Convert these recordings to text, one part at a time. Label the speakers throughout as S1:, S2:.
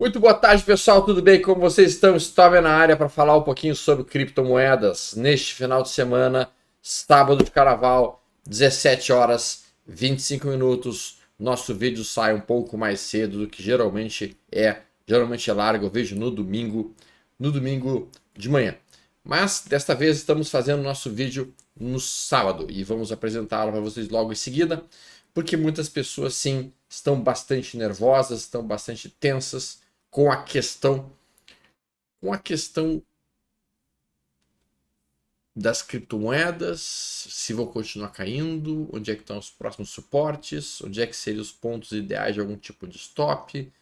S1: Muito boa tarde, pessoal. Tudo bem? Como vocês estão? Estava na área para falar um pouquinho sobre criptomoedas neste final de semana, sábado de carnaval, 17 horas 25 minutos. Nosso vídeo sai um pouco mais cedo do que geralmente é. Geralmente é largo, eu vejo no domingo de manhã. Mas desta vez estamos fazendo nosso vídeo no sábado e vamos apresentá-lo para vocês logo em seguida, porque muitas pessoas sim estão bastante nervosas, estão bastante tensas com a questão das criptomoedas, se vão continuar caindo, onde é que estão os próximos suportes, onde é que seriam os pontos ideais de algum tipo de stop.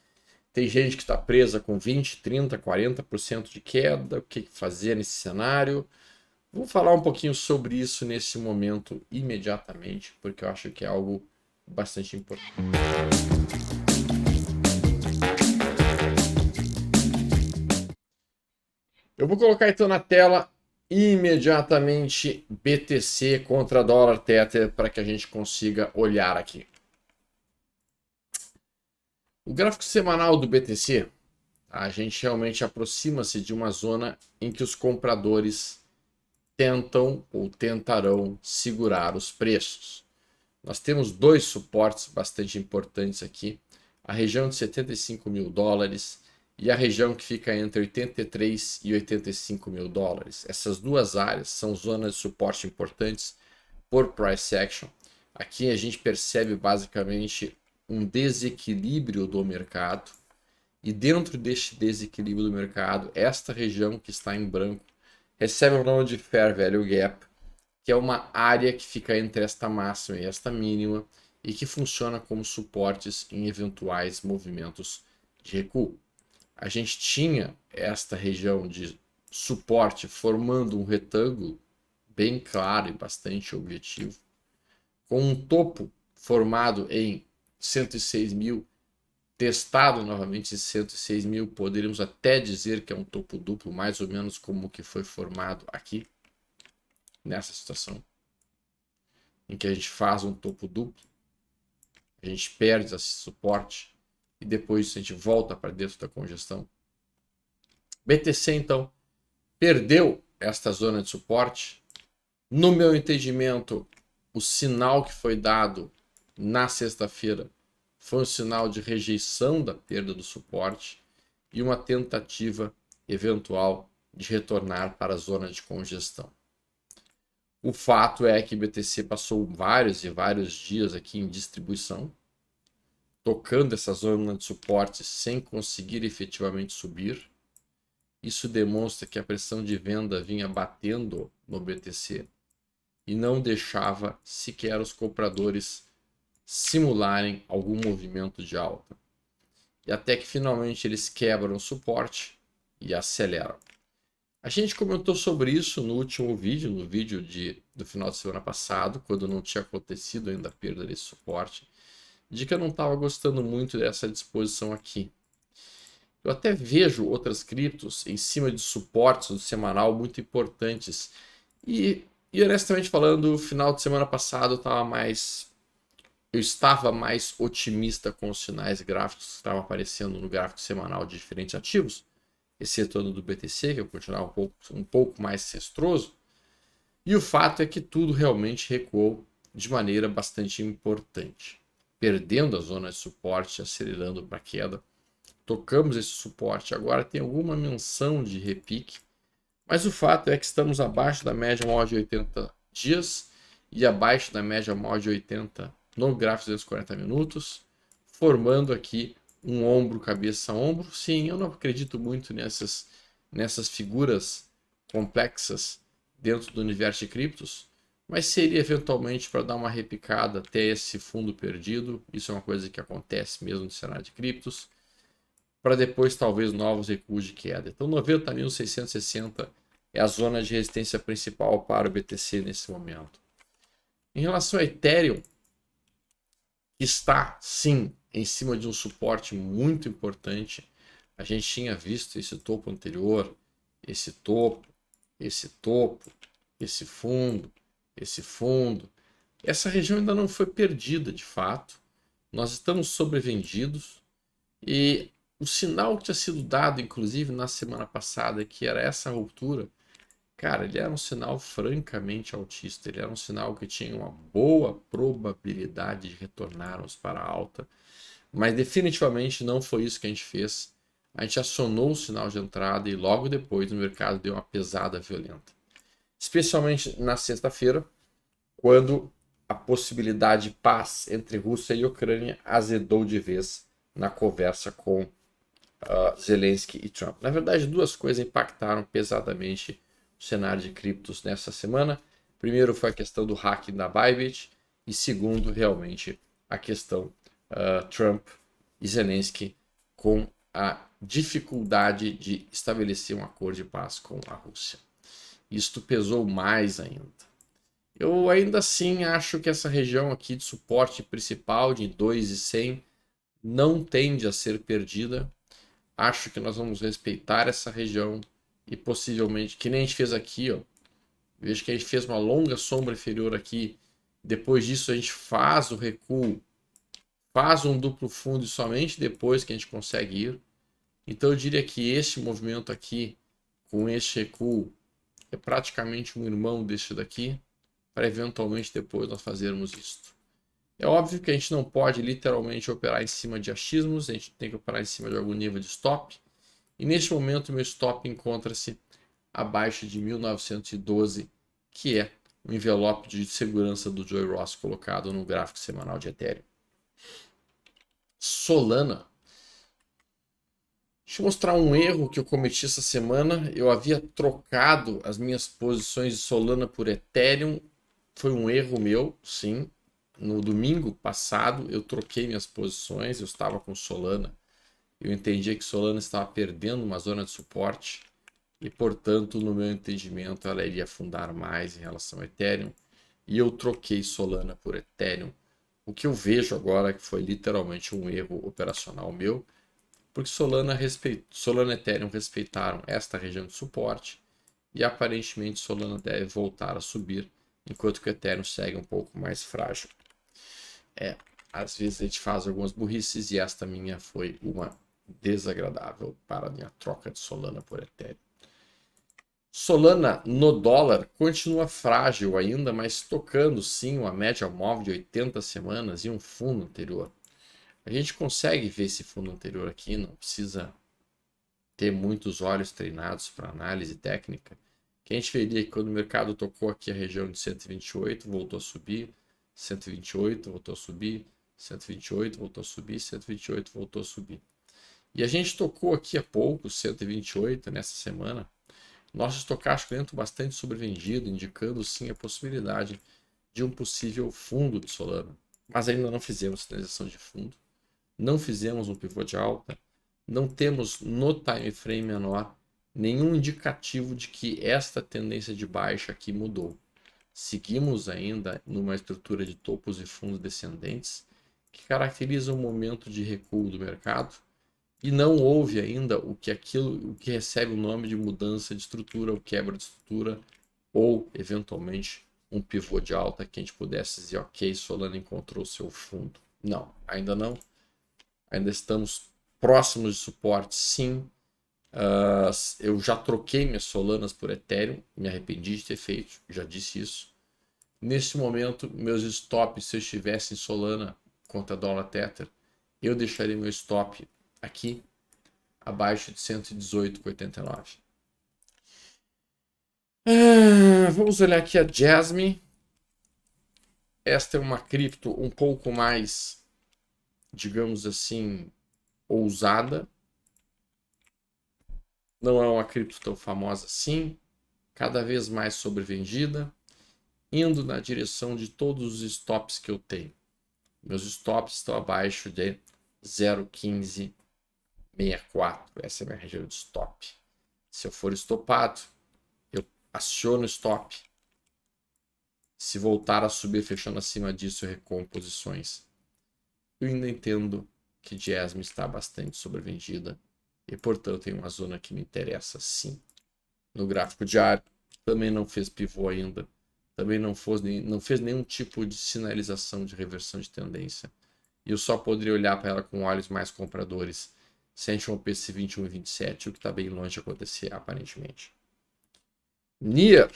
S1: Tem gente que está presa com 20, 30, 40% de queda, o que fazer nesse cenário. Vou falar um pouquinho sobre isso nesse momento imediatamente, porque eu acho que é algo bastante importante. Eu vou colocar então na tela imediatamente BTC contra dólar Tether para que a gente consiga olhar aqui. O gráfico semanal do BTC, a gente realmente aproxima-se de uma zona em que os compradores tentam ou tentarão segurar os preços. Nós temos dois suportes bastante importantes aqui, a região de 75 mil dólares e a região que fica entre 83 e 85 mil dólares. Essas duas áreas são zonas de suporte importantes por price action. Aqui a gente percebe basicamente um desequilíbrio do mercado e dentro deste desequilíbrio do mercado, esta região que está em branco recebe o nome de Fair Value Gap, que é uma área que fica entre esta máxima e esta mínima e que funciona como suportes em eventuais movimentos de recuo. A gente tinha esta região de suporte formando um retângulo bem claro e bastante objetivo, com um topo formado em 106 mil, testado novamente em 106 mil, poderíamos até dizer que é um topo duplo, mais ou menos como o que foi formado aqui, nessa situação, em que a gente faz um topo duplo, a gente perde esse suporte e depois a gente volta para dentro da congestão. BTC, então, perdeu esta zona de suporte. No meu entendimento, o sinal que foi dado na sexta-feira foi um sinal de rejeição da perda do suporte e uma tentativa eventual de retornar para a zona de congestão. O fato é que BTC passou vários e vários dias aqui em distribuição, tocando essa zona de suporte sem conseguir efetivamente subir. Isso demonstra que a pressão de venda vinha batendo no BTC e não deixava sequer os compradores simularem algum movimento de alta. E até que finalmente eles quebram o suporte e aceleram. A gente comentou sobre isso no último vídeo, no vídeo do final de semana passado, quando não tinha acontecido ainda a perda desse suporte, de que eu não estava gostando muito dessa disposição aqui. Eu até vejo outras criptos em cima de suportes do semanal muito importantes. E honestamente falando, no final de semana passado eu estava mais otimista com os sinais gráficos que estavam aparecendo no gráfico semanal de diferentes ativos, excetuando do BTC, que eu continuava um pouco mais cestroso. E o fato é que tudo realmente recuou de maneira bastante importante, perdendo a zona de suporte, acelerando para a queda. Tocamos esse suporte, agora tem alguma menção de repique, mas o fato é que estamos abaixo da média móvel de 80 dias e abaixo da média móvel de 80 no gráfico de 240 minutos, formando aqui um ombro, cabeça, ombro. Sim, eu não acredito muito nessas figuras complexas dentro do universo de criptos, mas seria eventualmente para dar uma repicada até esse fundo perdido. Isso é uma coisa que acontece mesmo no cenário de criptos, para depois talvez novos recuos de queda. Então 90.660 é a zona de resistência principal para o BTC nesse momento. Em relação ao Ethereum, que está sim em cima de um suporte muito importante, a gente tinha visto esse topo anterior, esse topo, esse topo, esse fundo, esse fundo. Essa região ainda não foi perdida de fato. Nós estamos sobrevendidos e o sinal que tinha sido dado, inclusive, na semana passada, que era essa ruptura, cara, ele era um sinal francamente altista. Ele era um sinal que tinha uma boa probabilidade de retornarmos para a alta. Mas definitivamente não foi isso que a gente fez. A gente acionou o sinal de entrada e logo depois o mercado deu uma pesada violenta. Especialmente na sexta-feira, quando a possibilidade de paz entre Rússia e Ucrânia azedou de vez na conversa com Zelensky e Trump. Na verdade, duas coisas impactaram pesadamente o cenário de criptos nessa semana. Primeiro foi a questão do hacking da Bybit e segundo, realmente, a questão Trump e Zelensky com a dificuldade de estabelecer um acordo de paz com a Rússia. Isto pesou mais ainda. Eu ainda assim acho que essa região aqui de suporte principal de 2.100 não tende a ser perdida. Acho que nós vamos respeitar essa região e possivelmente, que nem a gente fez aqui, ó. Vejo que a gente fez uma longa sombra inferior aqui. Depois disso a gente faz o recuo, faz um duplo fundo e somente depois que a gente consegue ir. Então eu diria que este movimento aqui, com este recuo, é praticamente um irmão deste daqui, para eventualmente depois nós fazermos isto. É óbvio que a gente não pode literalmente operar em cima de achismos, a gente tem que operar em cima de algum nível de stop. E neste momento meu stop encontra-se abaixo de 1912, que é o envelope de segurança do Joe Ross colocado no gráfico semanal de Ethereum. Solana. Deixa eu mostrar um erro que eu cometi essa semana. Eu havia trocado as minhas posições de Solana por Ethereum. Foi um erro meu, sim. No domingo passado eu troquei minhas posições. Eu estava com Solana. Eu entendi que Solana estava perdendo uma zona de suporte. E, portanto, no meu entendimento, ela iria afundar mais em relação ao Ethereum. E eu troquei Solana por Ethereum. O que eu vejo agora é que foi literalmente um erro operacional meu, porque Solana e Ethereum respeitaram esta região de suporte e aparentemente Solana deve voltar a subir, enquanto que o Ethereum segue um pouco mais frágil. Às vezes a gente faz algumas burrices e esta minha foi uma desagradável para a minha troca de Solana por Ethereum. Solana no dólar continua frágil ainda, mas tocando sim uma média móvel de 80 semanas e um fundo anterior. A gente consegue ver esse fundo anterior aqui, não precisa ter muitos olhos treinados para análise técnica. Que a gente veria que quando o mercado tocou aqui a região de 128, voltou a subir, 128, voltou a subir, 128, voltou a subir, 128, voltou a subir. E a gente tocou aqui há pouco, 128, nessa semana. Nosso estocástico lento bastante sobrevendido, indicando sim a possibilidade de um possível fundo de Solana. Mas ainda não fizemos sinalização de fundo, não fizemos um pivô de alta, não temos no time frame menor nenhum indicativo de que esta tendência de baixa aqui mudou. Seguimos ainda numa estrutura de topos e fundos descendentes que caracteriza um momento de recuo do mercado. E não houve ainda o que recebe o nome de mudança de estrutura, ou quebra de estrutura, ou eventualmente um pivô de alta que a gente pudesse dizer, ok, Solana encontrou seu fundo. Não, ainda não. Ainda estamos próximos de suporte, sim. Eu já troquei minhas Solanas por Ethereum, me arrependi de ter feito, já disse isso. Neste momento, meus stops, se eu estivesse em Solana contra dólar Tether, eu deixaria meu stop aqui abaixo de 118,89. Vamos olhar aqui a Jasmine. Esta é uma cripto um pouco mais, digamos assim, ousada. Não é uma cripto tão famosa assim. Cada vez mais sobrevendida. Indo na direção de todos os stops que eu tenho. Meus stops estão abaixo de 0,1564. Essa é a minha região de stop. Se eu for estopado, eu aciono stop. Se voltar a subir fechando acima disso, eu recuo posições. Eu ainda entendo que Jasmine está bastante sobrevendida e, portanto, tem uma zona que me interessa sim. No gráfico diário, também não fez pivô ainda. Também não fez nenhum tipo de sinalização de reversão de tendência. E eu só poderia olhar para ela com olhos mais compradores se a gente romper esse 21,27, o que está bem longe de acontecer, aparentemente. NIR.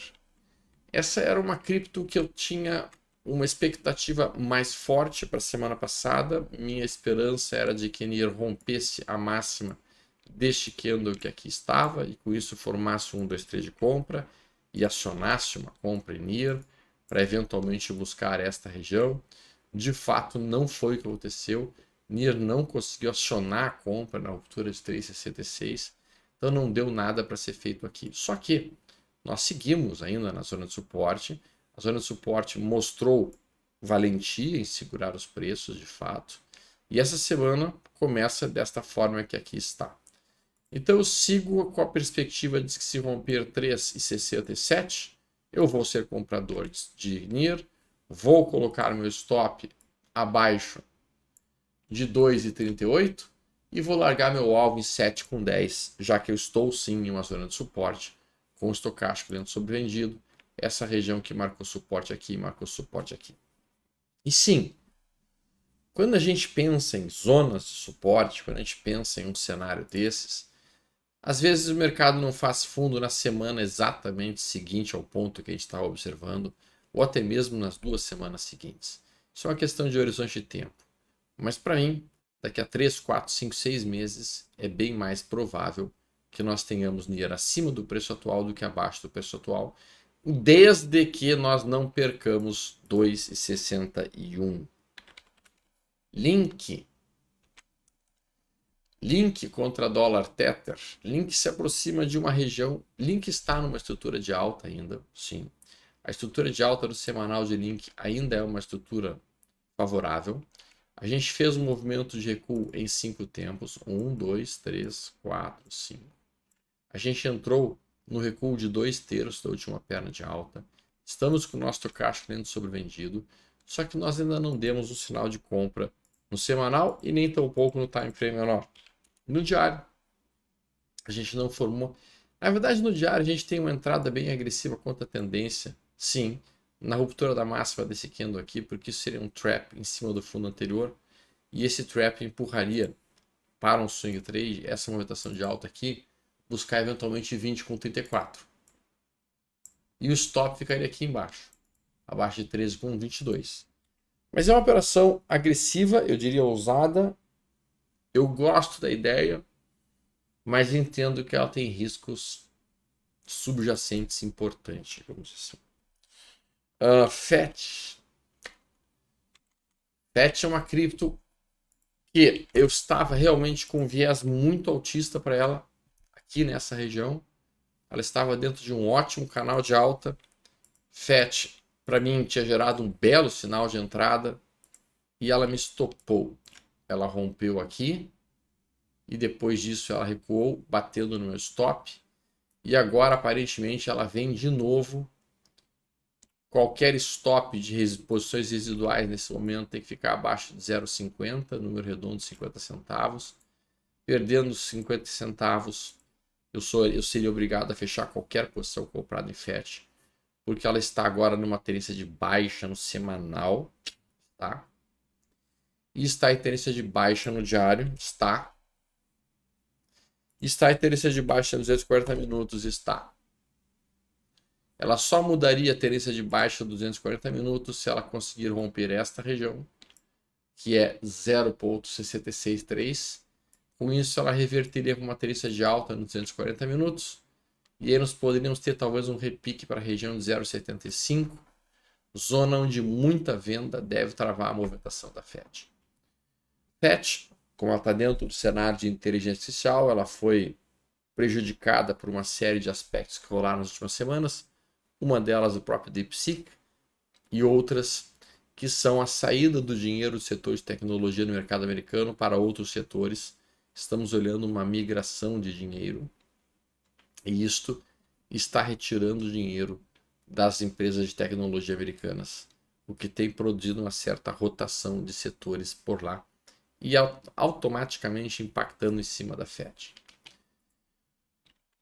S1: Essa era uma cripto que eu tinha uma expectativa mais forte para a semana passada. Minha esperança era de que NIR rompesse a máxima deste candle que aqui estava e com isso formasse um 2, 3 de compra e acionasse uma compra em NIR para eventualmente buscar esta região. De fato, não foi o que aconteceu. NIR não conseguiu acionar a compra na ruptura de 3,66, então não deu nada para ser feito aqui. Só que nós seguimos ainda na zona de suporte. A zona de suporte mostrou valentia em segurar os preços de fato. E essa semana começa desta forma que aqui está. Então eu sigo com a perspectiva de que se romper 3,67, eu vou ser comprador de NIR, vou colocar meu stop abaixo de 2,38 e vou largar meu alvo em 7,10, já que eu estou sim em uma zona de suporte, com o estocástico dentro sobrevendido, essa região que marcou suporte aqui, marcou suporte aqui. E sim, quando a gente pensa em zonas de suporte, quando a gente pensa em um cenário desses, às vezes o mercado não faz fundo na semana exatamente seguinte ao ponto que a gente está observando, ou até mesmo nas 2 semanas seguintes. Isso é uma questão de horizonte de tempo. Mas para mim, daqui a 3, 4, 5, 6 meses, é bem mais provável que nós tenhamos NIR acima do preço atual do que abaixo do preço atual, desde que nós não percamos 2,61. Link contra dólar Tether. Link se aproxima de uma região. Link está numa estrutura de alta ainda, sim. A estrutura de alta do semanal de Link ainda é uma estrutura favorável. A gente fez um movimento de recuo em 5 tempos. 1, 2, 3, 4, 5. A gente entrou no recuo de 2/3 da última perna de alta. Estamos com o nosso estocástico dentro sobrevendido. Só que nós ainda não demos um sinal de compra no semanal e nem tampouco no time frame menor. No diário, a gente não formou. Na verdade, no diário, a gente tem uma entrada bem agressiva contra a tendência. Sim, na ruptura da máxima desse candle aqui, porque isso seria um trap em cima do fundo anterior. E esse trap empurraria para um swing trade, essa movimentação de alta aqui, buscar eventualmente 20,34. E o stop ficaria aqui embaixo, abaixo de 13,22. Mas é uma operação agressiva, eu diria ousada. Eu gosto da ideia, mas entendo que ela tem riscos subjacentes importantes, vamos dizer assim. FET. FET é uma cripto que eu estava realmente com viés muito altista para ela aqui nessa região. Ela estava dentro de um ótimo canal de alta. FET, para mim, tinha gerado um belo sinal de entrada e ela me estopou. Ela rompeu aqui e depois disso ela recuou, batendo no meu stop. E agora, aparentemente, ela vem de novo. Qualquer stop de posições residuais nesse momento tem que ficar abaixo de 0,50, número redondo de 50 centavos. Perdendo 50 centavos, eu seria obrigado a fechar qualquer posição comprada em FET, porque ela está agora numa tendência de baixa no semanal, tá? E está em tendência de baixa no diário, está. Está em tendência de baixa nos 240 minutos, está. Ela só mudaria a tendência de baixa dos 240 minutos se ela conseguir romper esta região, que é 0,663. Com isso, ela reverteria para uma tendência de alta nos 240 minutos. E aí nós poderíamos ter talvez um repique para a região de 0,75, zona onde muita venda deve travar a movimentação da FET. FET, como ela está dentro do cenário de inteligência artificial, ela foi prejudicada por uma série de aspectos que rolaram nas últimas semanas. Uma delas o próprio DeepSeek e outras que são a saída do dinheiro do setor de tecnologia no mercado americano para outros setores. Estamos olhando uma migração de dinheiro e isto está retirando dinheiro das empresas de tecnologia americanas, o que tem produzido uma certa rotação de setores por lá e automaticamente impactando em cima da FET.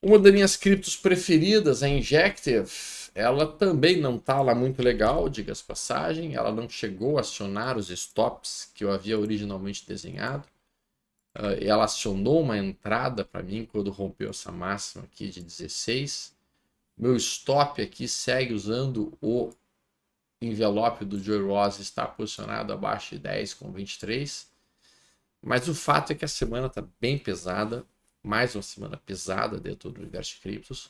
S1: Uma das minhas criptos preferidas, a Injective, ela também não está lá muito legal, diga-se passagem. Ela não chegou a acionar os stops que eu havia originalmente desenhado. ela acionou uma entrada para mim quando rompeu essa máxima aqui de 16. Meu stop aqui segue usando o envelope do Joe Ross, está posicionado abaixo de 10,23. Mas o fato é que a semana está bem pesada, mais uma semana pesada dentro do universo de criptos.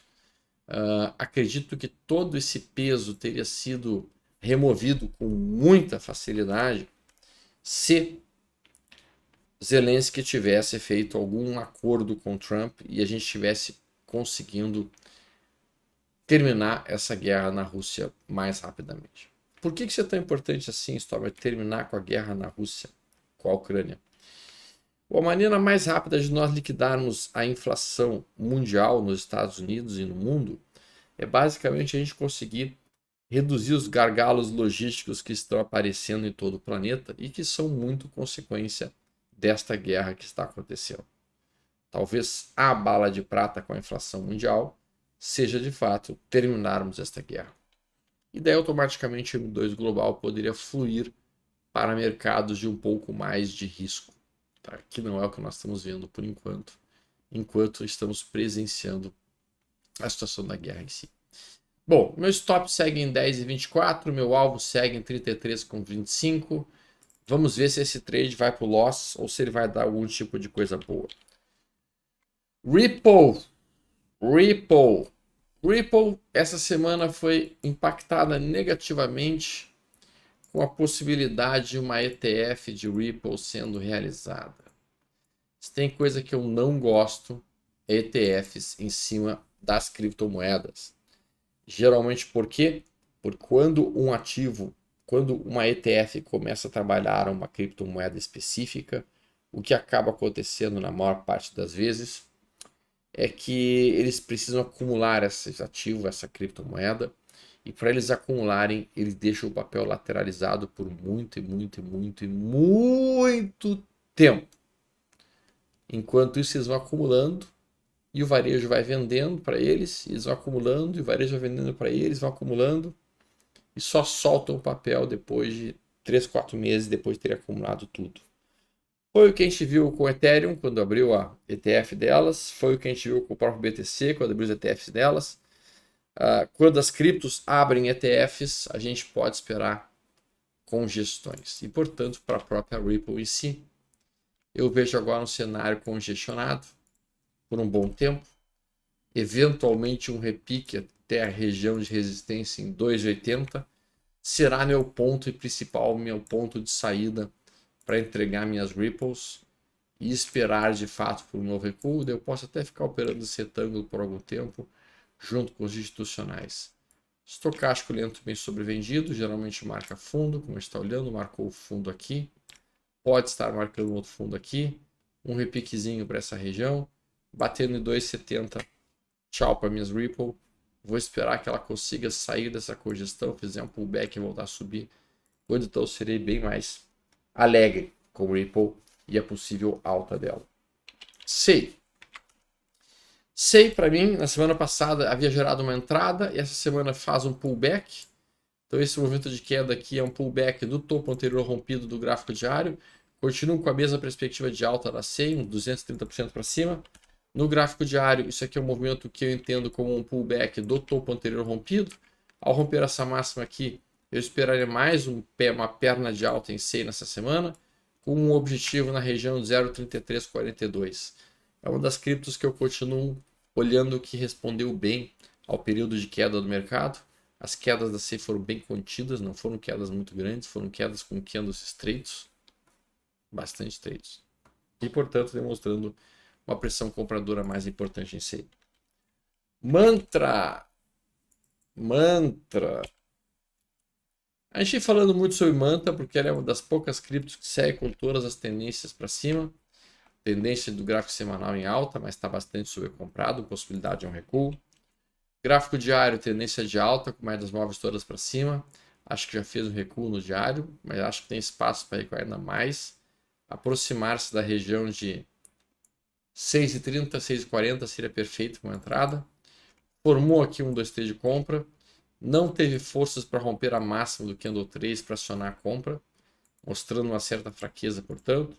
S1: Acredito que todo esse peso teria sido removido com muita facilidade se Zelensky tivesse feito algum acordo com Trump e a gente tivesse conseguindo terminar essa guerra na Rússia mais rapidamente. Por que isso é tão importante assim, Stormer, terminar com a guerra na Rússia, com a Ucrânia? A maneira mais rápida de nós liquidarmos a inflação mundial nos Estados Unidos e no mundo é basicamente a gente conseguir reduzir os gargalos logísticos que estão aparecendo em todo o planeta e que são muito consequência desta guerra que está acontecendo. Talvez a bala de prata com a inflação mundial seja de fato terminarmos esta guerra. E daí automaticamente o M2 global poderia fluir para mercados de um pouco mais de risco, tá? Que não é o que nós estamos vendo por enquanto estamos presenciando a situação da guerra em si. Bom, meu stop segue em 10,24, meu alvo segue em 33,25. Vamos ver se esse trade vai para o loss ou se ele vai dar algum tipo de coisa boa. Ripple, essa semana foi impactada negativamente com a possibilidade de uma ETF de Ripple sendo realizada. Se tem coisa que eu não gosto, ETFs em cima das criptomoedas. Geralmente por quê? Porque quando uma ETF começa a trabalhar uma criptomoeda específica, o que acaba acontecendo na maior parte das vezes é que eles precisam acumular esse ativo, essa criptomoeda, e para eles acumularem, eles deixam o papel lateralizado por muito tempo. Enquanto isso, eles vão acumulando e o varejo vai vendendo para eles, eles vão acumulando e o varejo vai vendendo para eles, vão acumulando e só soltam o papel depois de 3, 4 meses depois de ter acumulado tudo. Foi o que a gente viu com o Ethereum quando abriu a ETF delas, foi o que a gente viu com o próprio BTC quando abriu os ETFs delas. Quando as criptos abrem ETFs, a gente pode esperar congestões. E, portanto, para a própria Ripple em si, eu vejo agora um cenário congestionado por um bom tempo, eventualmente um repique até a região de resistência em 2,80 será meu ponto principal, meu ponto de saída para entregar minhas Ripples e esperar de fato por um novo recuo. Eu posso até ficar operando esse retângulo por algum tempo junto com os institucionais. Estocástico lento bem sobrevendido, geralmente marca fundo, como a gente está olhando, marcou o fundo aqui, pode estar marcando outro fundo aqui, um repiquezinho para essa região, batendo em 2,70, tchau para minhas Ripple. Vou esperar que ela consiga sair dessa congestão, fizer um pullback e voltar a subir, quando então eu serei bem mais alegre com o Ripple e a possível alta dela. SEI para mim, na semana passada havia gerado uma entrada e essa semana faz um pullback. Então esse movimento de queda aqui é um pullback do topo anterior rompido do gráfico diário. Continuo com a mesma perspectiva de alta da SEI, um 230% para cima. No gráfico diário, isso aqui é um movimento que eu entendo como um pullback do topo anterior rompido. Ao romper essa máxima aqui, eu esperaria mais uma perna de alta em SEI nessa semana, com um objetivo na região de 0,3342. É uma das criptos que eu continuo olhando que respondeu bem ao período de queda do mercado. As quedas da SEI foram bem contidas, não foram quedas muito grandes, foram quedas com candles estreitos, bastante estreitos. E, portanto, demonstrando uma pressão compradora mais importante em SEI. Mantra. A gente falando muito sobre Mantra, porque ela é uma das poucas criptos que segue com todas as tendências para cima. Tendência do gráfico semanal em alta, mas está bastante sobrecomprado, possibilidade de um recuo. Gráfico diário, tendência de alta, com médias móveis todas para cima. Acho que já fez um recuo no diário, mas acho que tem espaço para recuar ainda mais. Aproximar-se da região de 6,30, 6,40 seria perfeito com a entrada. Formou aqui um 2T de compra. Não teve forças para romper a máxima do Candle 3 para acionar a compra, mostrando uma certa fraqueza, portanto.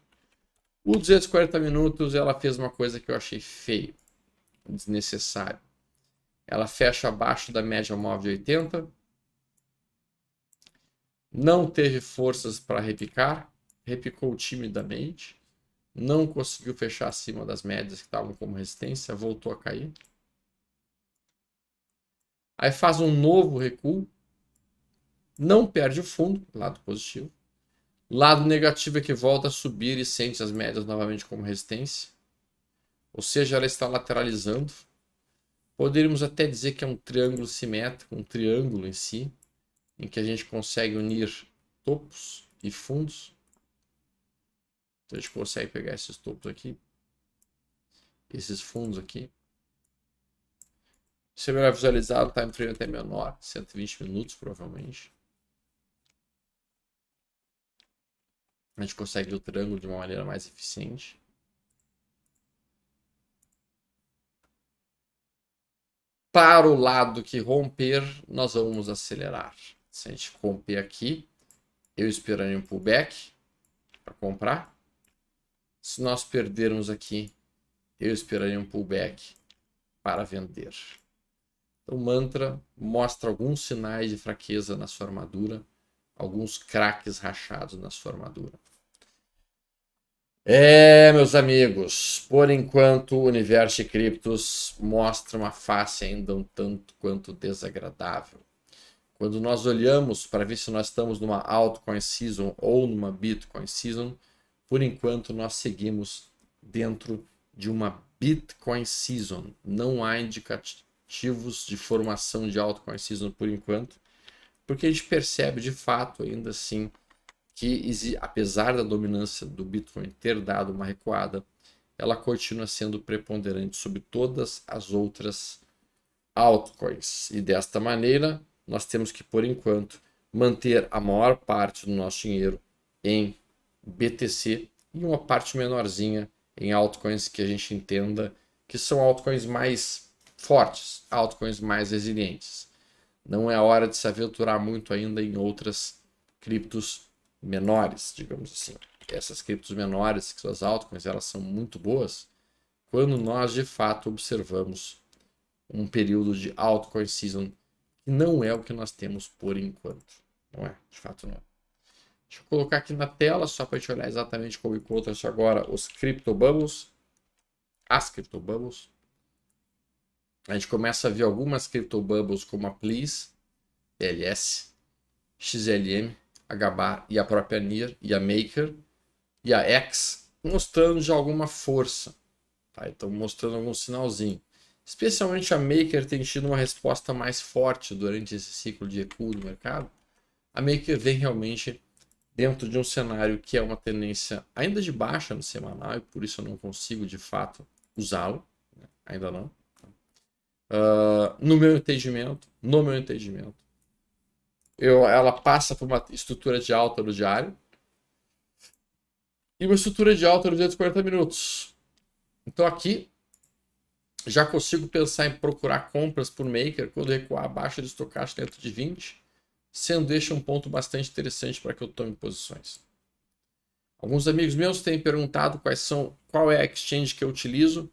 S1: O 240 minutos, ela fez uma coisa que eu achei feio, desnecessário. Ela fecha abaixo da média móvel de 80. Não teve forças para repicar. Repicou timidamente. Não conseguiu fechar acima das médias que estavam como resistência. Voltou a cair. Aí faz um novo recuo. Não perde o fundo, lado positivo. Lado negativo é que volta a subir e sente as médias novamente como resistência. Ou seja, ela está lateralizando. Poderíamos até dizer que é um triângulo simétrico, um triângulo em si, em que a gente consegue unir topos e fundos. Então a gente consegue pegar esses topos aqui, esses fundos aqui. Se é melhor visualizado, o time frame até menor, 120 minutos provavelmente. A gente consegue ver o triângulo de uma maneira mais eficiente. Para o lado que romper, nós vamos acelerar. Se a gente romper aqui, eu esperaria um pullback para comprar. Se nós perdermos aqui, eu esperaria um pullback para vender. Então, o mantra mostra alguns sinais de fraqueza na sua armadura, alguns craques rachados na sua armadura. Meus amigos, por enquanto o universo de criptos mostra uma face ainda um tanto quanto desagradável. Quando nós olhamos para ver se nós estamos numa altcoin season ou numa Bitcoin season, por enquanto nós seguimos dentro de uma Bitcoin season. Não há indicativos de formação de altcoin season por enquanto, porque a gente percebe de fato ainda assim que, apesar da dominância do Bitcoin ter dado uma recuada, ela continua sendo preponderante sobre todas as outras altcoins. E desta maneira, nós temos que, por enquanto, manter a maior parte do nosso dinheiro em BTC e uma parte menorzinha em altcoins que a gente entenda que são altcoins mais fortes, altcoins mais resilientes. Não é a hora de se aventurar muito ainda em outras criptos menores, digamos assim. Essas criptos menores, que são as altcoins, elas são muito boas quando nós de fato observamos um período de altcoin season que não é o que nós temos por enquanto. Não é, de fato não é. Deixa eu colocar aqui na tela só para a gente olhar exatamente como encontra-se agora os CryptoBubbles. As CryptoBubbles. A gente começa a ver algumas CryptoBubbles como a Please, LS, XLM, HBAR e a própria NIR e a Maker e a X mostrando já alguma força. Tá? Então mostrando algum sinalzinho. Especialmente a Maker tem tido uma resposta mais forte durante esse ciclo de recuo do mercado. A Maker vem realmente dentro de um cenário que é uma tendência ainda de baixa no semanal e por isso eu não consigo de fato usá-lo, né? Ainda não. No meu entendimento, ela passa por uma estrutura de alta no diário e uma estrutura de alta no 240 minutos. Então aqui já consigo pensar em procurar compras por Maker quando recuar abaixo de estocástico dentro de 20, sendo este um ponto bastante interessante para que eu tome posições. Alguns amigos meus têm perguntado qual é a exchange que eu utilizo.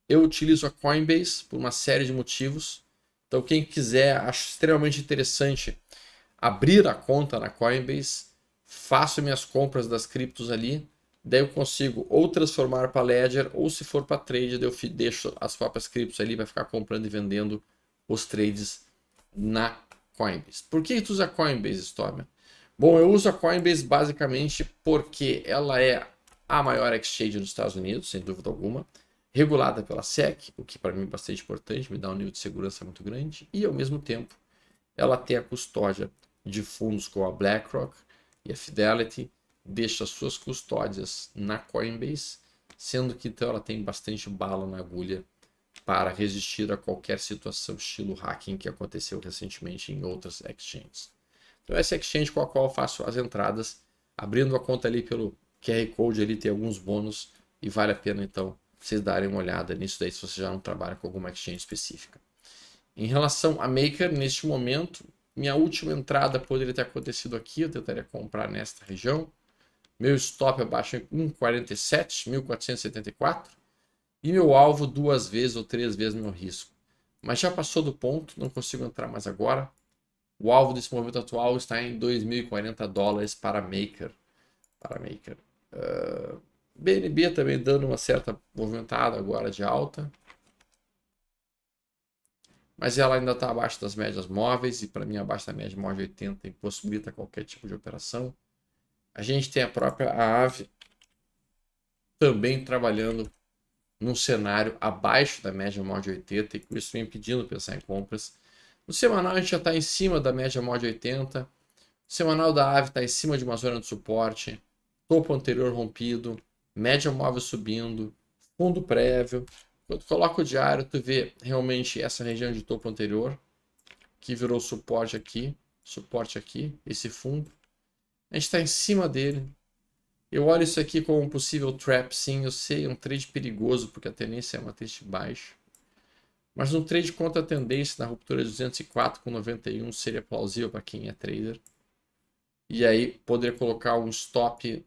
S1: Eu utilizo a Coinbase por uma série de motivos. Então quem quiser, acho extremamente interessante abrir a conta na Coinbase, faço minhas compras das criptos ali, daí eu consigo ou transformar para Ledger, ou se for para trade, eu deixo as próprias criptos ali para ficar comprando e vendendo os trades na Coinbase. Por que tu usa a Coinbase, Stormer? Bom, eu uso a Coinbase basicamente porque ela é a maior exchange dos Estados Unidos, sem dúvida alguma, regulada pela SEC, o que para mim é bastante importante, me dá um nível de segurança muito grande, e ao mesmo tempo ela tem a custódia de fundos como a BlackRock e a Fidelity, deixa suas custódias na Coinbase, sendo que então ela tem bastante bala na agulha para resistir a qualquer situação estilo hacking que aconteceu recentemente em outras exchanges. Então essa exchange com a qual eu faço as entradas, abrindo a conta ali pelo QR Code, ali tem alguns bônus e vale a pena então vocês darem uma olhada nisso daí se você já não trabalha com alguma exchange específica. Em relação a Maker, neste momento, minha última entrada poderia ter acontecido aqui, eu tentaria comprar nesta região, Meu stop abaixo em 1,47, 1.474. E meu alvo 2 vezes ou 3 vezes meu risco. Mas já passou do ponto, não consigo entrar mais agora. O alvo desse movimento atual está em $2.040 para Maker. BNB também dando uma certa movimentada agora de alta. Mas ela ainda está abaixo das médias móveis. E para mim, abaixo da média móvel 80 impossibilita qualquer tipo de operação. A gente tem a própria AVE também trabalhando num cenário abaixo da média móvel 80. E com isso me impedindo de pensar em compras. No semanal a gente já está em cima da média móvel 80. O semanal da AVE está em cima de uma zona de suporte. Topo anterior rompido. Média móvel subindo. Fundo prévio. Quando tu coloca o diário, tu vê realmente essa região de topo anterior, que virou suporte aqui, esse fundo. A gente está em cima dele. Eu olho isso aqui como um possível trap, sim, eu sei, é um trade perigoso, porque a tendência é uma trade baixa. Mas um trade contra a tendência na ruptura de 204,91 seria plausível para quem é trader. E aí poder colocar um stop,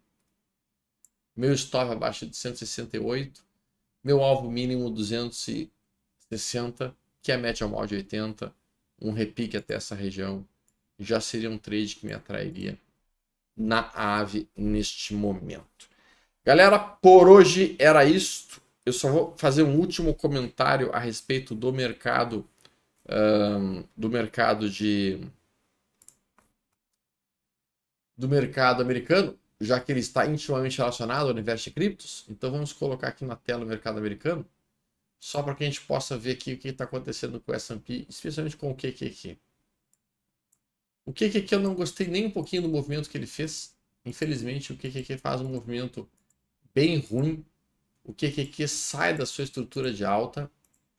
S1: meu stop abaixo de 168, meu alvo mínimo 260, que é a média móvel de 80, um repique até essa região, já seria um trade que me atrairia na AVE neste momento. Galera, por hoje era isto. Eu só vou fazer um último comentário a respeito do mercado americano, já que ele está intimamente relacionado ao universo de criptos. Então vamos colocar aqui na tela o mercado americano, só para que a gente possa ver aqui o que está acontecendo com o S&P, especialmente com o QQQ. O QQQ eu não gostei nem um pouquinho do movimento que ele fez. Infelizmente, o QQQ faz um movimento bem ruim. O QQQ sai da sua estrutura de alta,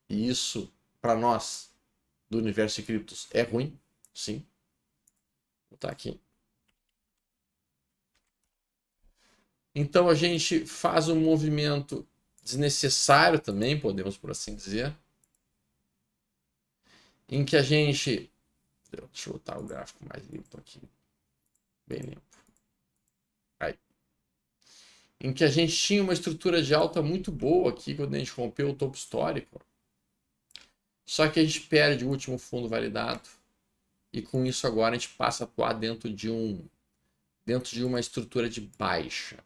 S1: e isso, para nós, do universo de criptos, é ruim, sim. Vou botar aqui. Então a gente faz um movimento desnecessário também, podemos por assim dizer, em que a gente... Deixa eu botar o gráfico mais limpo aqui. Bem limpo. Aí. Em que a gente tinha uma estrutura de alta muito boa aqui quando a gente rompeu o topo histórico. Só que a gente perde o último fundo validado. E com isso agora a gente passa a atuar dentro de uma estrutura de baixa.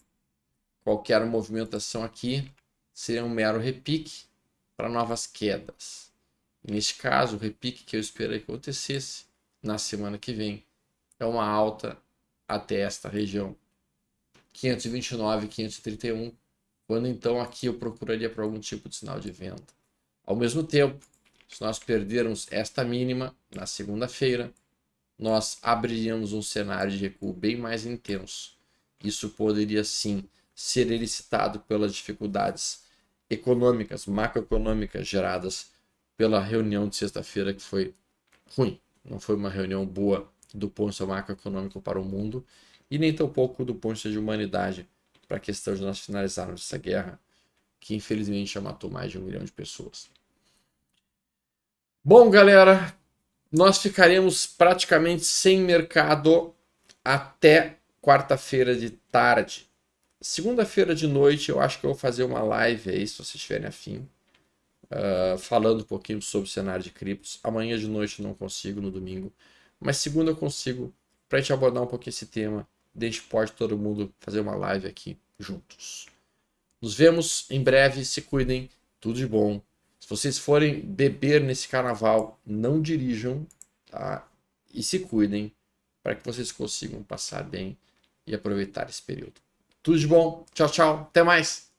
S1: Qualquer movimentação aqui seria um mero repique para novas quedas. E neste caso, o repique que eu esperei que acontecesse na semana que vem é uma alta até esta região 529, 531, quando então aqui eu procuraria por algum tipo de sinal de venda. Ao mesmo tempo, se nós perdermos esta mínima na segunda-feira, nós abriríamos um cenário de recuo bem mais intenso. Isso poderia sim ser elicitado pelas dificuldades econômicas, macroeconômicas geradas pela reunião de sexta-feira, que foi ruim. Não foi uma reunião boa do ponto de vista macroeconômico para o mundo e nem tampouco do ponto de vista de humanidade para a questão de nós finalizarmos essa guerra, que infelizmente já matou mais de 1 milhão de pessoas. Bom, galera, nós ficaremos praticamente sem mercado até quarta-feira de tarde. Segunda-feira de noite eu acho que eu vou fazer uma live aí, se vocês estiverem afim, falando um pouquinho sobre o cenário de criptos. Amanhã de noite eu não consigo, no domingo, mas segunda eu consigo, para a gente abordar um pouquinho esse tema. A gente pode todo mundo fazer uma live aqui juntos. Nos vemos em breve, se cuidem, tudo de bom. Se vocês forem beber nesse carnaval, não dirijam, tá? E se cuidem para que vocês consigam passar bem e aproveitar esse período. Tudo de bom, tchau, tchau, até mais!